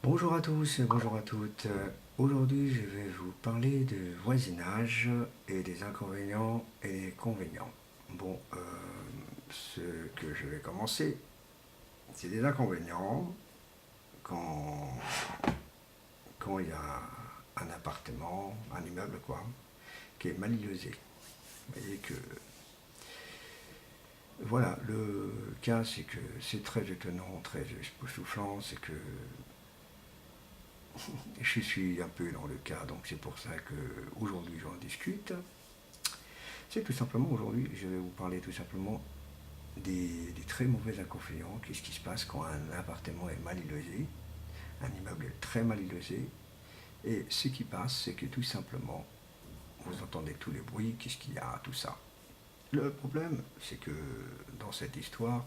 Bonjour à tous et bonjour à toutes. Aujourd'hui, je vais vous parler de voisinage et des inconvénients et des convénients. Bon, ce que je vais commencer, c'est des inconvénients quand, quand il y a un appartement, un immeuble quoi, qui est mal logé. Vous voyez que voilà, le cas c'est que c'est très étonnant, très époustouflant, c'est que je suis un peu dans le cas, donc c'est pour ça qu'aujourd'hui j'en discute. C'est tout simplement aujourd'hui, je vais vous parler tout simplement des très mauvais inconvénients. Qu'est-ce qui se passe quand un appartement est mal logé, un immeuble est très mal logé. Et ce qui passe, c'est que tout simplement, vous entendez tous les bruits, qu'est-ce qu'il y a, tout ça. Le problème, c'est que dans cette histoire,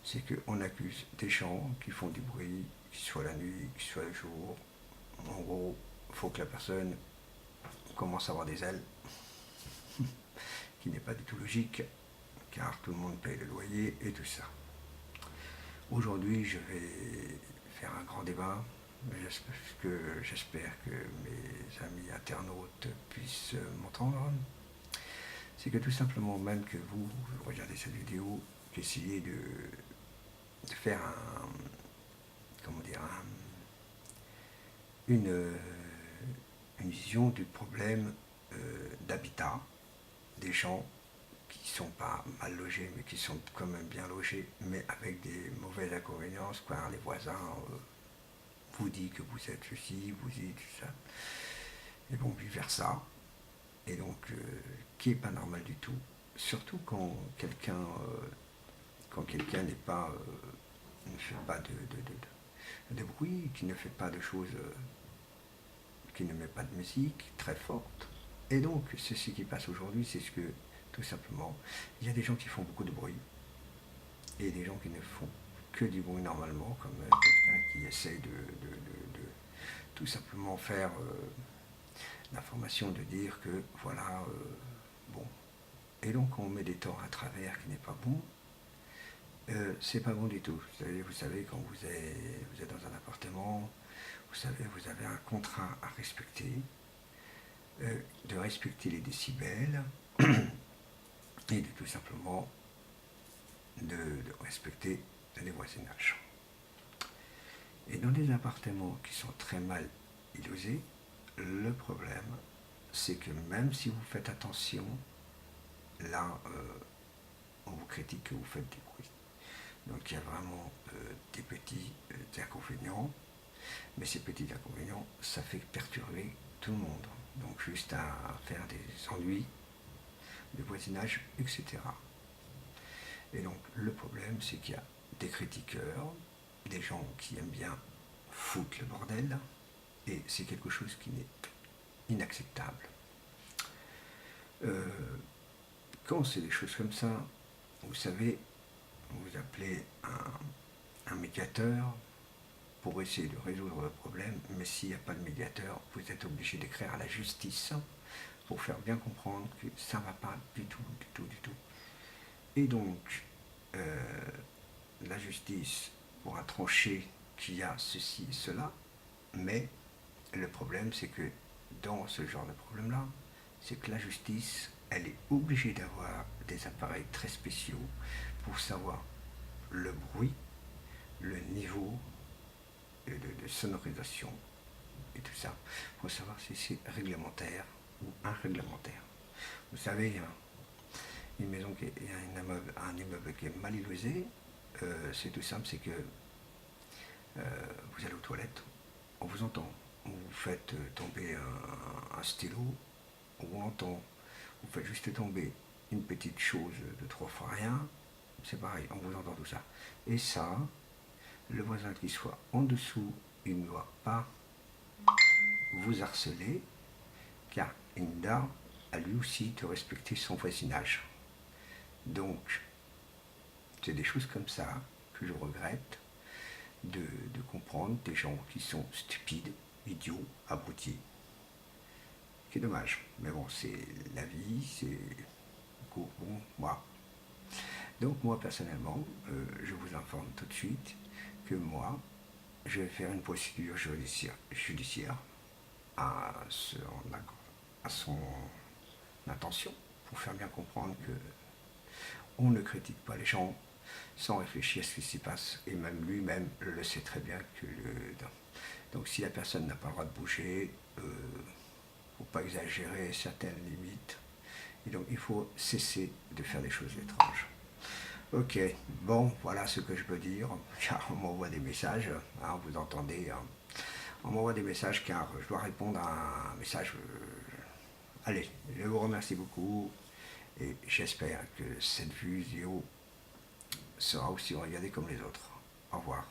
c'est qu'on accuse des gens qui font du bruit, qu'il soit la nuit, qu'il soit le jour. En gros, il faut que la personne commence à avoir des ailes, qui n'est pas du tout logique, car tout le monde paye le loyer et tout ça. Aujourd'hui, je vais faire un grand débat. J'espère que mes amis internautes puissent m'entendre. C'est que tout simplement, même que vous regardez cette vidéo, qu'essayez de faire comment dire, une, une vision du problème d'habitat des gens qui ne sont pas mal logés, mais qui sont quand même bien logés, mais avec des mauvais inconvénients, quoi. Les voisins vous disent que vous êtes ceci, vous dites ça, et bon, vice versa. Et donc, qui n'est pas normal du tout. Surtout quand quelqu'un n'est pas, ne fait pas de bruit, qui ne fait pas de choses, qui ne met pas de musique très forte. Et donc, c'est ce qui passe aujourd'hui, c'est ce que, tout simplement, il y a des gens qui font beaucoup de bruit, et des gens qui ne font que du bruit normalement, comme quelqu'un qui essaye de tout simplement faire l'information de dire que voilà, bon. Et donc on met des torts à travers qui n'est pas bon. C'est pas bon du tout. Vous savez quand vous êtes dans un appartement, vous savez, vous avez un contrat à respecter, de respecter les décibels et de tout simplement de respecter les voisinages. Et dans les appartements qui sont très mal logés, le problème, c'est que même si vous faites attention, là, on vous critique que vous faites des bruits. Donc il y a vraiment des petits inconvénients, mais ces petits inconvénients, ça fait perturber tout le monde. Donc juste à faire des ennuis, de voisinage, etc. Et donc le problème, c'est qu'il y a des critiqueurs, des gens qui aiment bien foutre le bordel, et c'est quelque chose qui n'est inacceptable. Euh, quand c'est des choses comme ça, vous savez, vous appelez un médiateur pour essayer de résoudre le problème, mais s'il n'y a pas de médiateur, vous êtes obligé d'écrire à la justice pour faire bien comprendre que ça ne va pas du tout, du tout, du tout. Et donc, euh, la justice pourra trancher qu'il y a ceci et cela, mais le problème, c'est que dans ce genre de problème-là, c'est que la justice, elle est obligée d'avoir des appareils très spéciaux pour savoir le bruit, le niveau de sonorisation et tout ça, pour savoir si c'est réglementaire ou irréglementaire. Vous savez, une maison qui est un immeuble qui est mal isolé, c'est tout simple, c'est que vous allez aux toilettes, on vous entend. Vous faites tomber un stylo, on vous entend. Vous faites juste tomber une petite chose de 3 fois rien, c'est pareil, on vous entend tout ça. Et ça, le voisin qui soit en dessous, il ne doit pas vous harceler, car il doit à lui aussi de respecter son voisinage. Donc, c'est des choses comme ça que je regrette de comprendre des gens qui sont stupides, idiots, abrutis. C'est dommage. Mais bon, c'est la vie, c'est bon, moi. Donc moi personnellement, je vous informe tout de suite que moi, je vais faire une procédure judiciaire à son intention, pour faire bien comprendre que on ne critique pas les gens sans réfléchir à ce qui s'y passe, et même lui-même le sait très bien que donc si la personne n'a pas le droit de bouger, faut pas exagérer certaines limites, et donc il faut cesser de faire des choses étranges. Ok, bon, voilà ce que je peux dire, car on m'envoie des messages, hein, vous entendez, hein, on m'envoie des messages car je dois répondre à un message. Allez, je vous remercie beaucoup et j'espère que cette vidéo sera aussi regardée comme les autres. Au revoir.